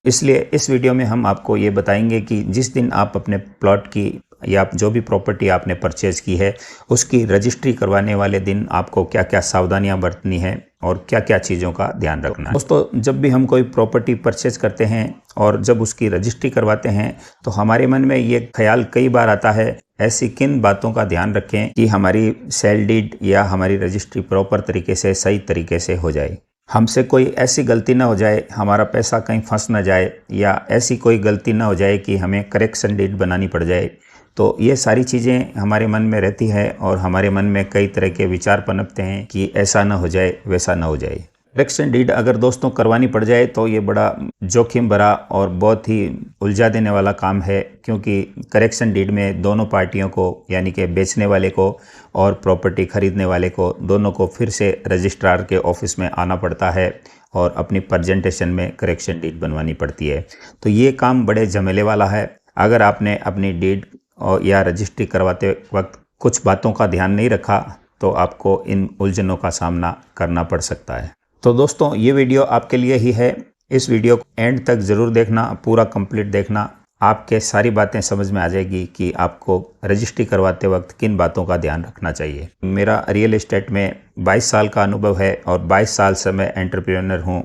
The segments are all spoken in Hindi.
इसलिए इस वीडियो में हम आपको ये बताएंगे कि जिस दिन आप अपने प्लॉट की या जो भी प्रॉपर्टी आपने परचेज़ की है उसकी रजिस्ट्री करवाने वाले दिन आपको क्या क्या सावधानियां बरतनी है और क्या क्या चीज़ों का ध्यान रखना है। दोस्तों, जब भी हम कोई प्रॉपर्टी परचेज़ करते हैं और जब उसकी रजिस्ट्री करवाते हैं तो हमारे मन में ये ख्याल कई बार आता है, ऐसी किन बातों का ध्यान रखें कि हमारी सेल डीड या हमारी रजिस्ट्री प्रॉपर तरीके से सही तरीके से हो जाए, हमसे कोई ऐसी गलती ना हो जाए, हमारा पैसा कहीं फंस ना जाए, या ऐसी कोई गलती ना हो जाए कि हमें करेक्शन डीड बनानी पड़ जाए। तो ये सारी चीज़ें हमारे मन में रहती है और हमारे मन में कई तरह के विचार पनपते हैं कि ऐसा ना हो जाए, वैसा ना हो जाए। करेक्शन डीड अगर दोस्तों करवानी पड़ जाए तो ये बड़ा जोखिम भरा और बहुत ही उलझा देने वाला काम है, क्योंकि करेक्शन डीड में दोनों पार्टियों को, यानी कि बेचने वाले को और प्रॉपर्टी खरीदने वाले को, दोनों को फिर से रजिस्ट्रार के ऑफिस में आना पड़ता है और अपनी प्रेजेंटेशन में करेक्शन डीड बनवानी पड़ती है। तो ये काम बड़े झमेले वाला है। अगर आपने अपनी डीड और या रजिस्ट्री करवाते वक्त कुछ बातों का ध्यान नहीं रखा तो आपको इन उलझनों का सामना करना पड़ सकता है। तो दोस्तों, ये वीडियो आपके लिए ही है। इस वीडियो को एंड तक ज़रूर देखना, पूरा कंप्लीट देखना। आपके सारी बातें समझ में आ जाएगी कि आपको रजिस्ट्री करवाते वक्त किन बातों का ध्यान रखना चाहिए। मेरा रियल एस्टेट में 22 साल का अनुभव है और 22 साल से मैं एंटरप्रेन्योर हूँ।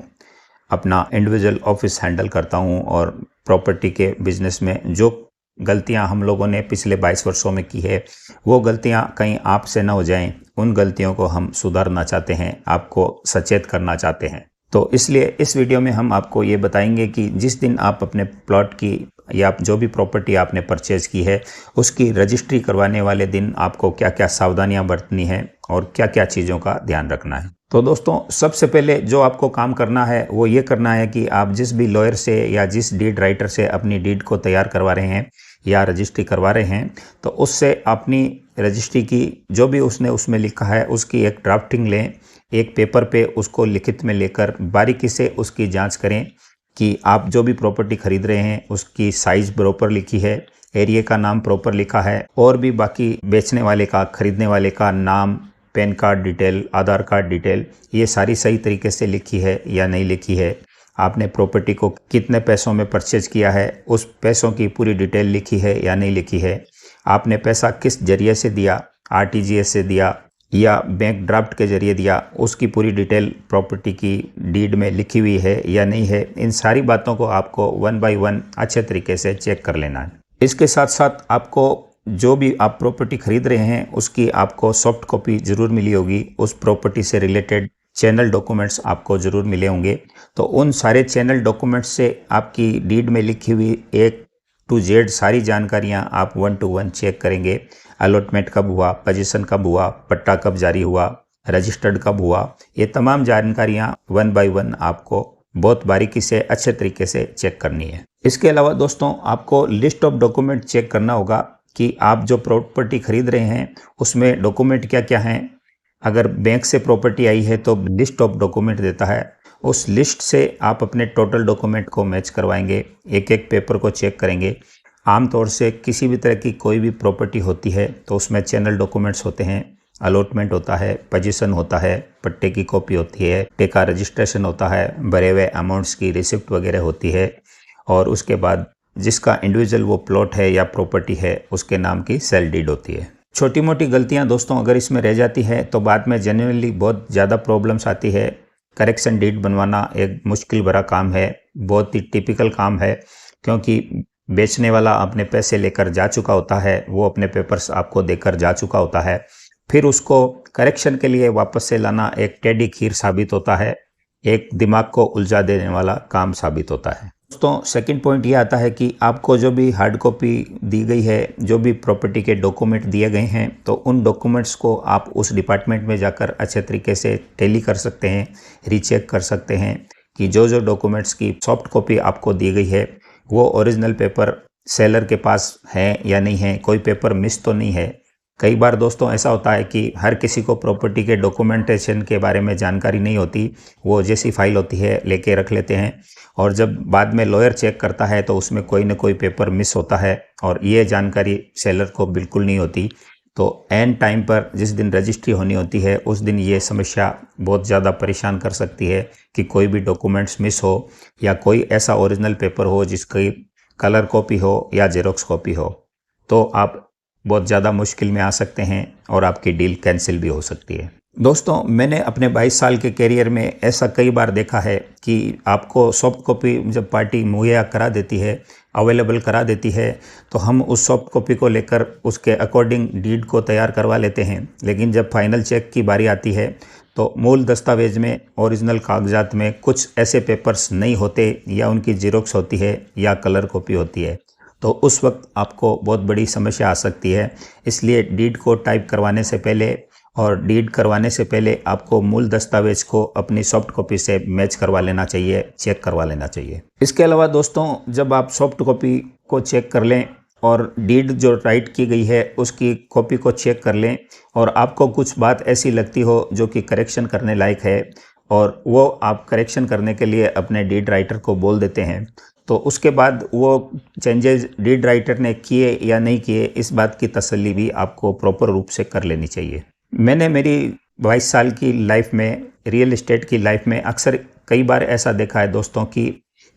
अपना इंडिविजुअल ऑफिस हैंडल करता हूँ और प्रॉपर्टी के बिजनेस में जो गलतियां हम लोगों ने पिछले 22 वर्षों में की है, वो गलतियां कहीं आपसे ना हो जाएं, उन गलतियों को हम सुधारना चाहते हैं, आपको सचेत करना चाहते हैं। तो इसलिए इस वीडियो में हम आपको ये बताएंगे कि जिस दिन आप अपने प्लॉट की या जो भी प्रॉपर्टी आपने परचेज़ की है उसकी रजिस्ट्री करवाने वाले दिन आपको क्या क्या सावधानियां बरतनी है और क्या क्या चीज़ों का ध्यान रखना है। तो दोस्तों, सबसे पहले जो आपको काम करना है वो ये करना है कि आप जिस भी लॉयर से या जिस डीड राइटर से अपनी डीड को तैयार करवा रहे हैं या रजिस्ट्री करवा रहे हैं, तो उससे अपनी रजिस्ट्री की जो भी उसने उसमें लिखा है उसकी एक ड्राफ्टिंग लें। एक पेपर पे उसको लिखित में लेकर बारीकी से उसकी जांच करें कि आप जो भी प्रॉपर्टी खरीद रहे हैं उसकी साइज़ प्रॉपर लिखी है, एरिया का नाम प्रॉपर लिखा है, और भी बाकी बेचने वाले का, खरीदने वाले का नाम, पैन कार्ड डिटेल, आधार कार्ड डिटेल, ये सारी सही तरीके से लिखी है या नहीं लिखी है। आपने प्रॉपर्टी को कितने पैसों में परचेज किया है, उस पैसों की पूरी डिटेल लिखी है या नहीं लिखी है। आपने पैसा किस जरिए से दिया, आरटीजीएस से दिया या बैंक ड्राफ्ट के जरिए दिया, उसकी पूरी डिटेल प्रॉपर्टी की डीड में लिखी हुई है या नहीं है। इन सारी बातों को आपको 1 बाय 1 अच्छे तरीके से चेक कर लेना है। इसके साथ साथ आपको जो भी आप प्रॉपर्टी खरीद रहे हैं उसकी आपको सॉफ्ट कॉपी ज़रूर मिली होगी, उस प्रॉपर्टी से रिलेटेड चैनल डॉक्यूमेंट्स आपको ज़रूर मिले होंगे। तो उन सारे चैनल डॉक्यूमेंट्स से आपकी डीड में लिखी हुई A to Z सारी जानकारियां आप 1 to 1 चेक करेंगे। अलॉटमेंट कब हुआ, पोजीशन कब हुआ, पट्टा कब जारी हुआ, रजिस्टर्ड कब हुआ, ये तमाम जानकारियां 1 बाय 1 आपको बहुत बारीकी से अच्छे तरीके से चेक करनी है। इसके अलावा दोस्तों, आपको लिस्ट ऑफ डॉक्यूमेंट चेक करना होगा कि आप जो प्रॉपर्टी खरीद रहे हैं उसमें डॉक्यूमेंट क्या क्या हैं। अगर बैंक से प्रॉपर्टी आई है तो लिस्ट ऑफ डॉक्यूमेंट देता है, उस लिस्ट से आप अपने टोटल डॉक्यूमेंट को मैच करवाएंगे, एक एक पेपर को चेक करेंगे। आमतौर से किसी भी तरह की कोई भी प्रॉपर्टी होती है तो उसमें चैनल डॉक्यूमेंट्स होते हैं, अलॉटमेंट होता है, पोजीशन होता है, पट्टे की कॉपी होती है, पट्टे का रजिस्ट्रेशन होता है, भरे हुए अमाउंट्स की रिसिप्ट वगैरह होती है, और उसके बाद जिसका इंडिविजुअल वो प्लॉट है या प्रॉपर्टी है उसके नाम की सेल डीड होती है। छोटी मोटी गलतियां दोस्तों अगर इसमें रह जाती है तो बाद में जेन्युइनली बहुत ज़्यादा प्रॉब्लम्स आती है। करेक्शन डीड बनवाना एक मुश्किल भरा काम है, बहुत ही टिपिकल काम है, क्योंकि बेचने वाला अपने पैसे लेकर जा चुका होता है, वो अपने पेपर्स आपको देकर जा चुका होता है, फिर उसको करेक्शन के लिए वापस से लाना एक टेढ़ी खीर साबित होता है, एक दिमाग को उलझा देने वाला काम साबित होता है। दोस्तों, सेकंड पॉइंट ये आता है कि आपको जो भी हार्ड कॉपी दी गई है, जो भी प्रॉपर्टी के डॉक्यूमेंट दिए गए हैं, तो उन डॉक्यूमेंट्स को आप उस डिपार्टमेंट में जाकर अच्छे तरीके से टैली कर सकते हैं, रीचेक कर सकते हैं कि जो जो डॉक्यूमेंट्स की सॉफ्ट कॉपी आपको दी गई है वो ओरिजिनल पेपर सेलर के पास है या नहीं है, कोई पेपर मिस तो नहीं है। कई बार दोस्तों ऐसा होता है कि हर किसी को प्रॉपर्टी के डॉक्यूमेंटेशन के बारे में जानकारी नहीं होती, वो जैसी फाइल होती है लेके रख लेते हैं, और जब बाद में लॉयर चेक करता है तो उसमें कोई ना कोई पेपर मिस होता है और ये जानकारी सेलर को बिल्कुल नहीं होती। तो एन टाइम पर जिस दिन रजिस्ट्री होनी होती है उस दिन ये समस्या बहुत ज़्यादा परेशान कर सकती है कि कोई भी डॉक्यूमेंट्स मिस हो या कोई ऐसा ओरिजिनल पेपर हो जिसकी कलर कॉपी हो या जेरोक्स कॉपी हो, तो आप बहुत ज़्यादा मुश्किल में आ सकते हैं और आपकी डील कैंसिल भी हो सकती है। दोस्तों, मैंने अपने 22 साल के करियर में ऐसा कई बार देखा है कि आपको सॉफ्ट कॉपी जब पार्टी मुहैया करा देती है, अवेलेबल करा देती है, तो हम उस सॉफ्ट कॉपी को लेकर उसके अकॉर्डिंग डीड को तैयार करवा लेते हैं। लेकिन जब फाइनल चेक की बारी आती है तो मूल दस्तावेज में, ओरिजिनल कागजात में कुछ ऐसे पेपर्स नहीं होते या उनकी जेरोक्स होती है या कलर कॉपी होती है, तो उस वक्त आपको बहुत बड़ी समस्या आ सकती है। इसलिए डीड को टाइप करवाने से पहले और डीड करवाने से पहले आपको मूल दस्तावेज को अपनी सॉफ्ट कॉपी से मैच करवा लेना चाहिए, चेक करवा लेना चाहिए। इसके अलावा दोस्तों, जब आप सॉफ्ट कॉपी को चेक कर लें और डीड जो राइट की गई है उसकी कॉपी को चेक कर लें और आपको कुछ बात ऐसी लगती हो जो कि करेक्शन करने लायक है और वो आप करेक्शन करने के लिए अपने डीड राइटर को बोल देते हैं, तो उसके बाद वो चेंजेस डीड राइटर ने किए या नहीं किए, इस बात की तसल्ली भी आपको प्रॉपर रूप से कर लेनी चाहिए। मैंने मेरी 22 साल की लाइफ में, रियल एस्टेट की लाइफ में अक्सर कई बार ऐसा देखा है दोस्तों कि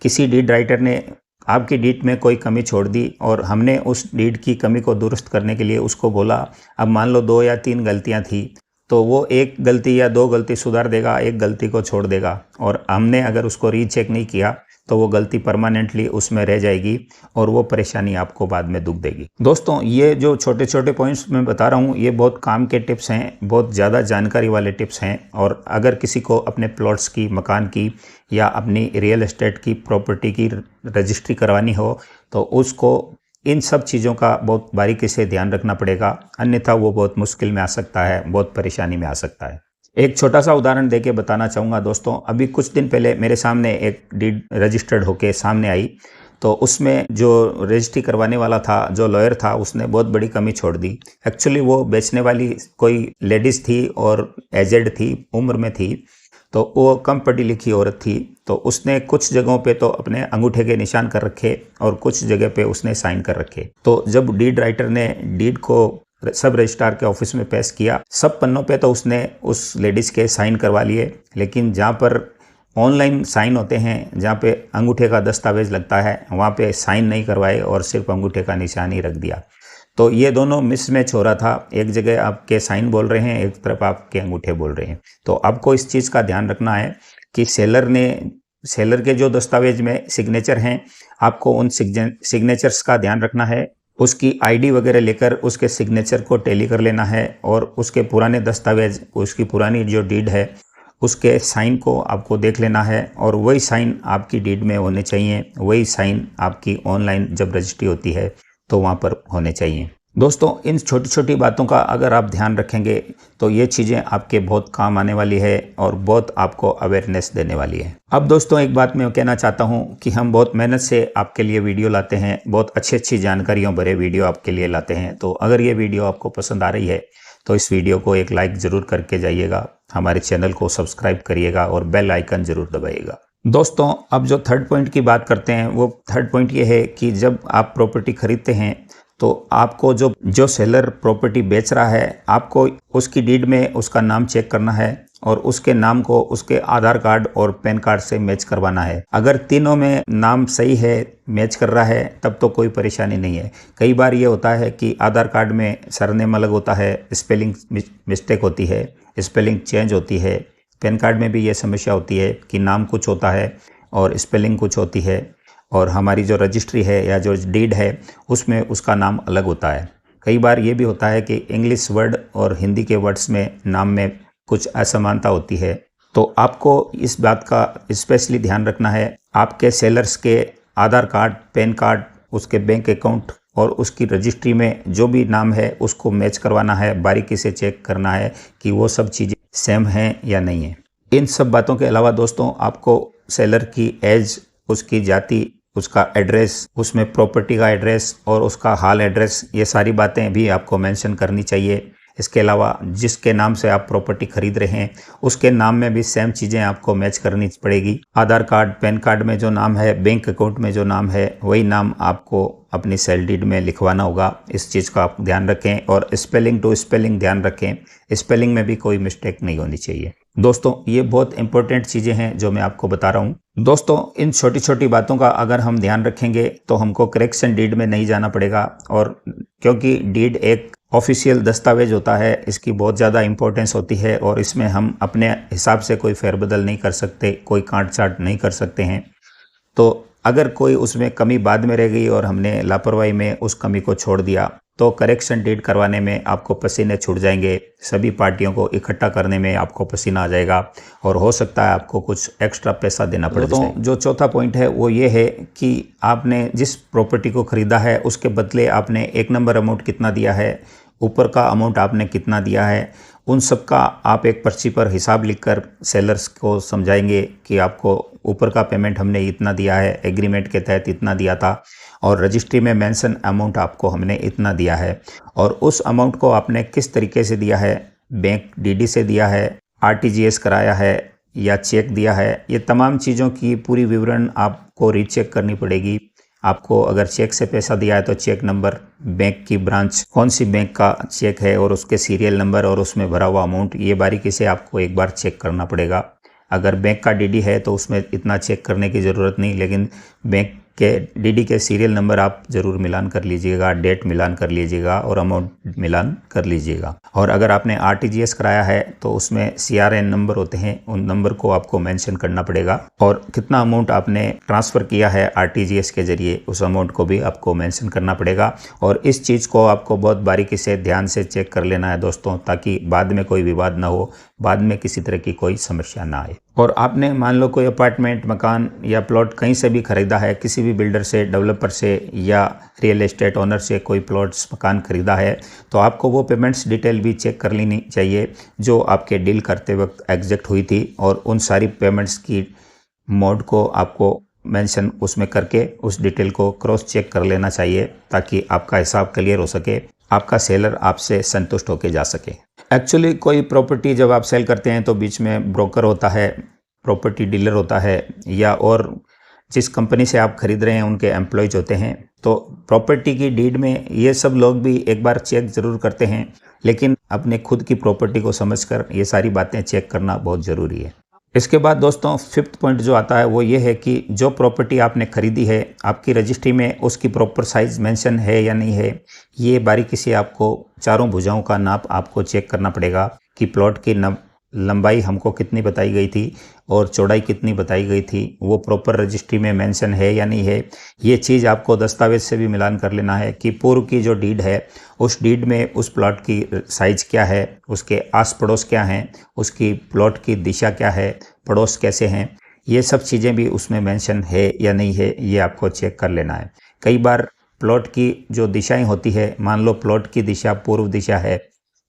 किसी डीड राइटर ने आपकी डीड में कोई कमी छोड़ दी और हमने उस डीड की कमी को दुरुस्त करने के लिए उसको बोला। अब मान लो 2 या 3 गलतियां थी, तो वो एक गलती या 2 गलती सुधार देगा, एक गलती को छोड़ देगा, और हमने अगर उसको रीचेक नहीं किया तो वो गलती परमानेंटली उसमें रह जाएगी और वो परेशानी आपको बाद में दुख देगी। दोस्तों, ये जो छोटे छोटे पॉइंट्स मैं बता रहा हूँ ये बहुत काम के टिप्स हैं, बहुत ज़्यादा जानकारी वाले टिप्स हैं, और अगर किसी को अपने प्लॉट्स की, मकान की या अपनी रियल एस्टेट की प्रॉपर्टी की रजिस्ट्री करवानी हो तो उसको इन सब चीज़ों का बहुत बारीकी से ध्यान रखना पड़ेगा, अन्यथा वो बहुत मुश्किल में आ सकता है, बहुत परेशानी में आ सकता है। एक छोटा सा उदाहरण देके बताना चाहूँगा दोस्तों। अभी कुछ दिन पहले मेरे सामने एक डीड रजिस्टर्ड होके सामने आई, तो उसमें जो रजिस्ट्री करवाने वाला था, जो लॉयर था, उसने बहुत बड़ी कमी छोड़ दी। एक्चुअली वो बेचने वाली कोई लेडीज़ थी और एजेड थी, उम्र में थी, तो वो कम पढ़ी लिखी औरत थी। तो उसने कुछ जगहों पे तो अपने अंगूठे के निशान कर रखे और कुछ जगह पे उसने साइन कर रखे। तो जब डीड राइटर ने डीड को सब रजिस्ट्रार के ऑफिस में पेश किया, सब पन्नों पे तो उसने उस लेडीज़ के साइन करवा लिए, लेकिन जहाँ पर ऑनलाइन साइन होते हैं, जहाँ पे अंगूठे का दस्तावेज लगता है, वहाँ पे साइन नहीं करवाए और सिर्फ अंगूठे का निशान ही रख दिया। तो ये दोनों मिसमैच हो रहा था, एक जगह आपके साइन बोल रहे हैं, एक तरफ आपके अंगूठे बोल रहे हैं। तो आपको इस चीज़ का ध्यान रखना है कि सेलर के जो दस्तावेज में सिग्नेचर हैं, आपको उन सिग्नेचर्स का ध्यान रखना है, उसकी आईडी वगैरह लेकर उसके सिग्नेचर को टैली कर लेना है और उसके पुराने दस्तावेज, उसकी पुरानी जो डीड है उसके साइन को आपको देख लेना है और वही साइन आपकी डीड में होने चाहिए, वही साइन आपकी ऑनलाइन जब रजिस्ट्री होती है तो वहाँ पर होने चाहिए। दोस्तों, इन छोटी छोटी बातों का अगर आप ध्यान रखेंगे तो ये चीज़ें आपके बहुत काम आने वाली है और बहुत आपको अवेयरनेस देने वाली है। अब दोस्तों, एक बात मैं कहना चाहता हूँ कि हम बहुत मेहनत से आपके लिए वीडियो लाते हैं, बहुत अच्छी अच्छी जानकारियों भरे वीडियो आपके लिए लाते हैं। तो अगर ये वीडियो आपको पसंद आ रही है तो इस वीडियो को एक लाइक ज़रूर करके जाइएगा, हमारे चैनल को सब्सक्राइब करिएगा और बेल आइकन ज़रूर दबाइएगा। दोस्तों, अब जो थर्ड पॉइंट की बात करते हैं, वो थर्ड पॉइंट ये है कि जब आप प्रॉपर्टी खरीदते हैं तो आपको जो सेलर प्रॉपर्टी बेच रहा है, आपको उसकी डीड में उसका नाम चेक करना है और उसके नाम को उसके आधार कार्ड और पैन कार्ड से मैच करवाना है। अगर तीनों में नाम सही है, मैच कर रहा है, तब तो कोई परेशानी नहीं है। कई बार ये होता है कि आधार कार्ड में सरनेम अलग होता है, स्पेलिंग मिस्टेक होती है, स्पेलिंग चेंज होती है। पैन कार्ड में भी ये समस्या होती है कि नाम कुछ होता है और स्पेलिंग कुछ होती है, और हमारी जो रजिस्ट्री है या जो डीड है उसमें उसका नाम अलग होता है। कई बार ये भी होता है कि इंग्लिश वर्ड और हिंदी के वर्ड्स में नाम में कुछ असमानता होती है। तो आपको इस बात का स्पेशली ध्यान रखना है। आपके सेलर्स के आधार कार्ड, पैन कार्ड, उसके बैंक अकाउंट और उसकी रजिस्ट्री में जो भी नाम है उसको मैच करवाना है, बारीकी से चेक करना है कि वो सब चीज़ें सेम हैं या नहीं है। इन सब बातों के अलावा दोस्तों, आपको सेलर की एज, उसकी जाति, उसका एड्रेस, उसमें प्रॉपर्टी का एड्रेस और उसका हाल एड्रेस, ये सारी बातें भी आपको मेंशन करनी चाहिए। इसके अलावा जिसके नाम से आप प्रॉपर्टी खरीद रहे हैं उसके नाम में भी सेम चीज़ें आपको मैच करनी पड़ेगी। आधार कार्ड, पैन कार्ड में जो नाम है, बैंक अकाउंट में जो नाम है, वही नाम आपको अपनी सेल डीड में लिखवाना होगा। इस चीज़ का आप ध्यान रखें और स्पेलिंग टू स्पेलिंग ध्यान रखें, स्पेलिंग में भी कोई मिस्टेक नहीं होनी चाहिए। दोस्तों ये बहुत इंपॉर्टेंट चीज़ें हैं जो मैं आपको बता रहा हूँ। दोस्तों इन छोटी छोटी बातों का अगर हम ध्यान रखेंगे तो हमको करेक्शन डीड में नहीं जाना पड़ेगा, और क्योंकि डीड एक ऑफिशियल दस्तावेज होता है, इसकी बहुत ज़्यादा इंपॉर्टेंस होती है और इसमें हम अपने हिसाब से कोई फेरबदल नहीं कर सकते, कोई काट छांट नहीं कर सकते हैं। तो अगर कोई उसमें कमी बाद में रह गई और हमने लापरवाही में उस कमी को छोड़ दिया तो करेक्शन डीड करवाने में आपको पसीने छूट जाएंगे, सभी पार्टियों को इकट्ठा करने में आपको पसीना आ जाएगा और हो सकता है आपको कुछ एक्स्ट्रा पैसा देना पड़े। तो जो चौथा पॉइंट है वो ये है कि आपने जिस प्रॉपर्टी को ख़रीदा है उसके बदले आपने 1 नंबर अमाउंट कितना दिया है, ऊपर का अमाउंट आपने कितना दिया है, उन सब का आप एक पर्ची पर हिसाब लिखकर सेलर्स को समझाएंगे कि आपको ऊपर का पेमेंट हमने इतना दिया है, एग्रीमेंट के तहत इतना दिया था और रजिस्ट्री में मेंशन अमाउंट आपको हमने इतना दिया है, और उस अमाउंट को आपने किस तरीके से दिया है, बैंक डीडी से दिया है, आरटीजीएस कराया है या चेक दिया है, ये तमाम चीज़ों की पूरी विवरण आपको रीचेक करनी पड़ेगी। आपको अगर चेक से पैसा दिया है तो चेक नंबर, बैंक की ब्रांच, कौन सी बैंक का चेक है और उसके सीरियल नंबर और उसमें भरा हुआ अमाउंट, ये बारीकी से आपको एक बार चेक करना पड़ेगा। अगर बैंक का डीडी है तो उसमें इतना चेक करने की ज़रूरत नहीं, लेकिन बैंक के डीडी के सीरियल नंबर आप ज़रूर मिलान कर लीजिएगा, डेट मिलान कर लीजिएगा और अमाउंट मिलान कर लीजिएगा। और अगर आपने आरटीजीएस कराया है तो उसमें सीआरएन नंबर होते हैं, उन नंबर को आपको मेंशन करना पड़ेगा, और कितना अमाउंट आपने ट्रांसफ़र किया है आरटीजीएस के ज़रिए उस अमाउंट को भी आपको मेंशन करना पड़ेगा। और इस चीज़ को आपको बहुत बारीकी से ध्यान से चेक कर लेना है दोस्तों, ताकि बाद में कोई विवाद ना हो, बाद में किसी तरह की कोई समस्या ना आए। और आपने मान लो कोई अपार्टमेंट, मकान या प्लॉट कहीं से भी ख़रीदा है, किसी भी बिल्डर से, डेवलपर से या रियल एस्टेट ओनर से कोई प्लॉट्स, मकान ख़रीदा है, तो आपको वो पेमेंट्स डिटेल भी चेक कर लेनी चाहिए जो आपके डील करते वक्त एग्जैक्ट हुई थी, और उन सारी पेमेंट्स की मोड को आपको मेंशन उसमें करके उस डिटेल को क्रॉस चेक कर लेना चाहिए, ताकि आपका हिसाब क्लियर हो सके, आपका सेलर आपसे संतुष्ट होकर जा सके। एक्चुअली कोई प्रॉपर्टी जब आप सेल करते हैं तो बीच में ब्रोकर होता है, प्रॉपर्टी डीलर होता है, या और जिस कंपनी से आप खरीद रहे हैं उनके एम्प्लॉयज होते हैं। तो प्रॉपर्टी की डीड में ये सब लोग भी एक बार चेक ज़रूर करते हैं, लेकिन अपने खुद की प्रॉपर्टी को समझकर ये सारी बातें चेक करना बहुत ज़रूरी है। इसके बाद दोस्तों 5th पॉइंट जो आता है वो ये है कि जो प्रॉपर्टी आपने खरीदी है, आपकी रजिस्ट्री में उसकी प्रॉपर साइज़ मेंशन है या नहीं है, ये बारीकी से आपको चारों भुजाओं का नाप आपको चेक करना पड़ेगा कि प्लॉट की लंबाई हमको कितनी बताई गई थी और चौड़ाई कितनी बताई गई थी, वो प्रॉपर रजिस्ट्री में मेंशन है या नहीं है। ये चीज़ आपको दस्तावेज से भी मिलान कर लेना है कि पूर्व की जो डीड है उस डीड में उस प्लॉट की साइज़ क्या है, उसके आस पड़ोस क्या हैं, उसकी प्लॉट की दिशा क्या है, पड़ोस कैसे हैं, ये सब चीज़ें भी उसमें मेंशन है या नहीं है, ये आपको चेक कर लेना है। कई बार प्लॉट की जो दिशाएं होती है, मान लो प्लॉट की दिशा पूर्व दिशा है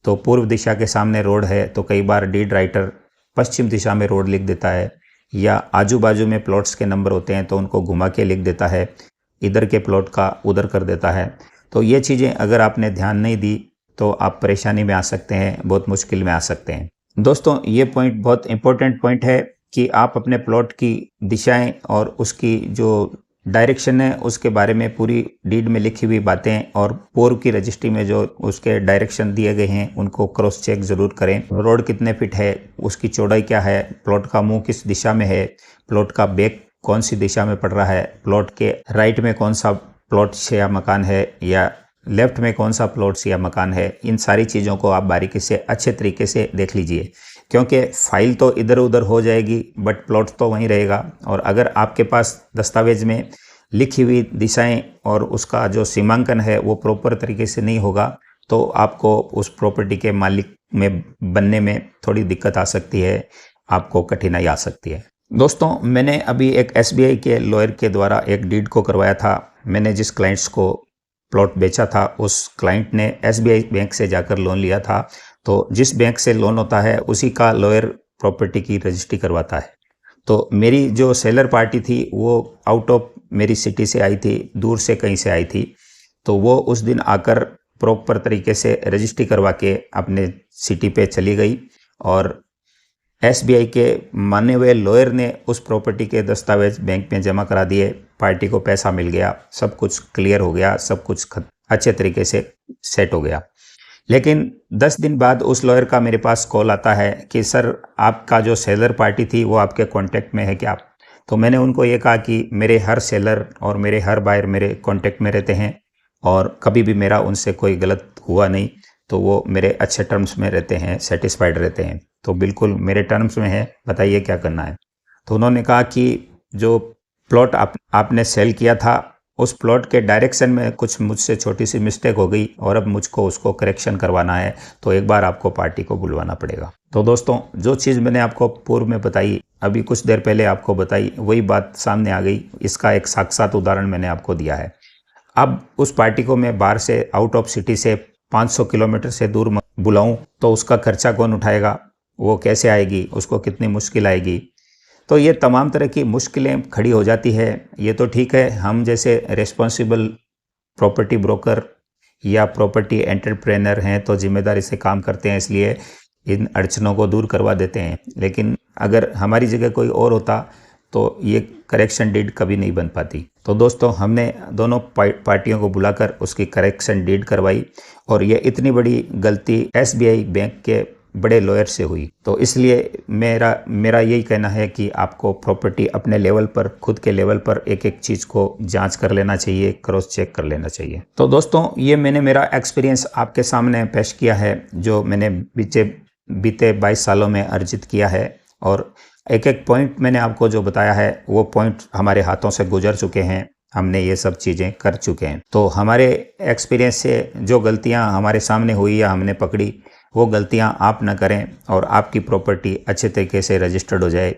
तो पूर्व दिशा के सामने रोड है, तो कई बार डीड राइटर पश्चिम दिशा में रोड लिख देता है, या आजू बाजू में प्लॉट्स के नंबर होते हैं तो उनको घुमा के लिख देता है, इधर के प्लॉट का उधर कर देता है। तो ये चीज़ें अगर आपने ध्यान नहीं दी तो आप परेशानी में आ सकते हैं, बहुत मुश्किल में आ सकते हैं। दोस्तों ये पॉइंट बहुत इंपॉर्टेंट पॉइंट है कि आप अपने प्लॉट की दिशाएं और उसकी जो डायरेक्शन है उसके बारे में पूरी डीड में लिखी हुई बातें और पूर्व की रजिस्ट्री में जो उसके डायरेक्शन दिए गए हैं उनको क्रॉस चेक ज़रूर करें। रोड कितने फीट है, उसकी चौड़ाई क्या है, प्लॉट का मुंह किस दिशा में है, प्लॉट का बैक कौन सी दिशा में पड़ रहा है, प्लॉट के राइट में कौन सा प्लॉट से या मकान है, या लेफ्ट में कौन सा प्लॉट से या मकान है। इन सारी चीज़ों को आप बारीकी से अच्छे तरीके से देख लीजिए, क्योंकि फाइल तो इधर उधर हो जाएगी बट प्लॉट तो वहीं रहेगा। और अगर आपके पास दस्तावेज में लिखी हुई दिशाएं और उसका जो सीमांकन है वो प्रॉपर तरीके से नहीं होगा तो आपको उस प्रॉपर्टी के मालिक में बनने में थोड़ी दिक्कत आ सकती है, आपको कठिनाई आ सकती है। दोस्तों मैंने अभी एक SBI के लॉयर के द्वारा एक डीड को करवाया था। मैंने जिस क्लाइंट्स को प्लॉट बेचा था उस क्लाइंट ने SBI बैंक से जाकर लोन लिया था। तो जिस बैंक से लोन होता है उसी का लॉयर प्रॉपर्टी की रजिस्ट्री करवाता है। तो मेरी जो सेलर पार्टी थी वो आउट ऑफ मेरी सिटी से आई थी, दूर से कहीं से आई थी। तो वो उस दिन आकर प्रॉपर तरीके से रजिस्ट्री करवा के अपने सिटी पे चली गई और एसबीआई के माने हुए लॉयर ने उस प्रॉपर्टी के दस्तावेज बैंक में जमा करा दिए। पार्टी को पैसा मिल गया, सब कुछ क्लियर हो गया, सब कुछ अच्छे तरीके से सेट हो गया। लेकिन 10 दिन बाद उस लॉयर का मेरे पास कॉल आता है कि सर आपका जो सेलर पार्टी थी वो आपके कांटेक्ट में है क्या? तो मैंने उनको ये कहा कि मेरे हर सेलर और मेरे हर बायर मेरे कांटेक्ट में रहते हैं और कभी भी मेरा उनसे कोई गलत हुआ नहीं, तो वो मेरे अच्छे टर्म्स में रहते हैं, सेटिस्फाइड रहते हैं, तो बिल्कुल मेरे टर्म्स में है, बताइए क्या करना है। तो उन्होंने कहा कि जो प्लॉट आपने सेल किया था उस प्लॉट के डायरेक्शन में कुछ मुझसे छोटी सी मिस्टेक हो गई और अब मुझको उसको करेक्शन करवाना है, तो एक बार आपको पार्टी को बुलवाना पड़ेगा। तो दोस्तों जो चीज़ मैंने आपको पूर्व में बताई, अभी कुछ देर पहले आपको बताई, वही बात सामने आ गई। इसका एक साक्षात उदाहरण मैंने आपको दिया है। अब उस पार्टी को मैं बाहर से आउट ऑफ सिटी से 500 किलोमीटर से दूर बुलाऊं तो उसका खर्चा कौन उठाएगा, वो कैसे आएगी, उसको कितनी मुश्किल आएगी। तो ये तमाम तरह की मुश्किलें खड़ी हो जाती है। ये तो ठीक है, हम जैसे रिस्पॉन्सिबल प्रॉपर्टी ब्रोकर या प्रॉपर्टी एंटरप्रेनर हैं तो जिम्मेदारी से काम करते हैं, इसलिए इन अड़चनों को दूर करवा देते हैं। लेकिन अगर हमारी जगह कोई और होता तो ये करेक्शन डीड कभी नहीं बन पाती। तो दोस्तों हमने दोनों पार्टियों को बुलाकर उसकी करेक्शन डीड करवाई और ये इतनी बड़ी गलती एसबीआई बैंक के बड़े लॉयर से हुई। तो इसलिए मेरा यही कहना है कि आपको प्रॉपर्टी अपने लेवल पर, खुद के लेवल पर एक एक चीज़ को जांच कर लेना चाहिए, क्रॉस चेक कर लेना चाहिए। तो दोस्तों ये मैंने मेरा एक्सपीरियंस आपके सामने पेश किया है, जो मैंने बीते 22 सालों में अर्जित किया है, और एक एक पॉइंट मैंने आपको जो बताया है वो पॉइंट हमारे हाथों से गुजर चुके हैं, हमने ये सब चीज़ें कर चुके हैं। तो हमारे एक्सपीरियंस से जो गलतियां हमारे सामने हुई या हमने पकड़ी, वो गलतियां आप न करें और आपकी प्रॉपर्टी अच्छे तरीके से रजिस्टर्ड हो जाए,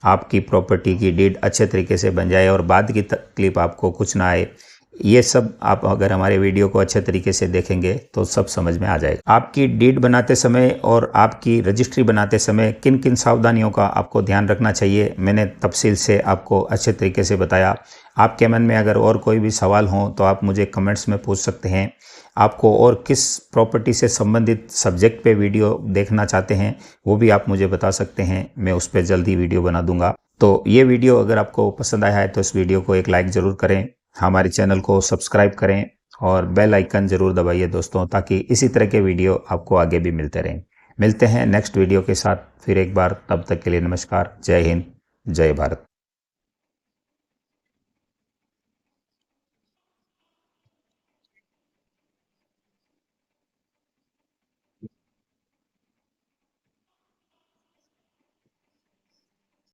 आपकी प्रॉपर्टी की डीड अच्छे तरीके से बन जाए और बाद की तकलीफ आपको कुछ ना आए। ये सब आप अगर हमारे वीडियो को अच्छे तरीके से देखेंगे तो सब समझ में आ जाएगा। आपकी डीड बनाते समय और आपकी रजिस्ट्री बनाते समय किन किन सावधानियों का आपको ध्यान रखना चाहिए, मैंने तफसील से आपको अच्छे तरीके से बताया। आपके मन में अगर और कोई भी सवाल हो तो आप मुझे कमेंट्स में पूछ सकते हैं। आपको और किस प्रॉपर्टी से संबंधित सब्जेक्ट पे वीडियो देखना चाहते हैं वो भी आप मुझे बता सकते हैं, मैं उस पर जल्दी वीडियो बना दूंगा। तो ये वीडियो अगर आपको पसंद आया है तो इस वीडियो को एक लाइक ज़रूर करें, हमारे चैनल को सब्सक्राइब करें और बेल आइकन ज़रूर दबाइए दोस्तों, ताकि इसी तरह के वीडियो आपको आगे भी मिलते रहें। मिलते हैं नेक्स्ट वीडियो के साथ फिर एक बार, तब तक के लिए नमस्कार, जय हिंद, जय भारत।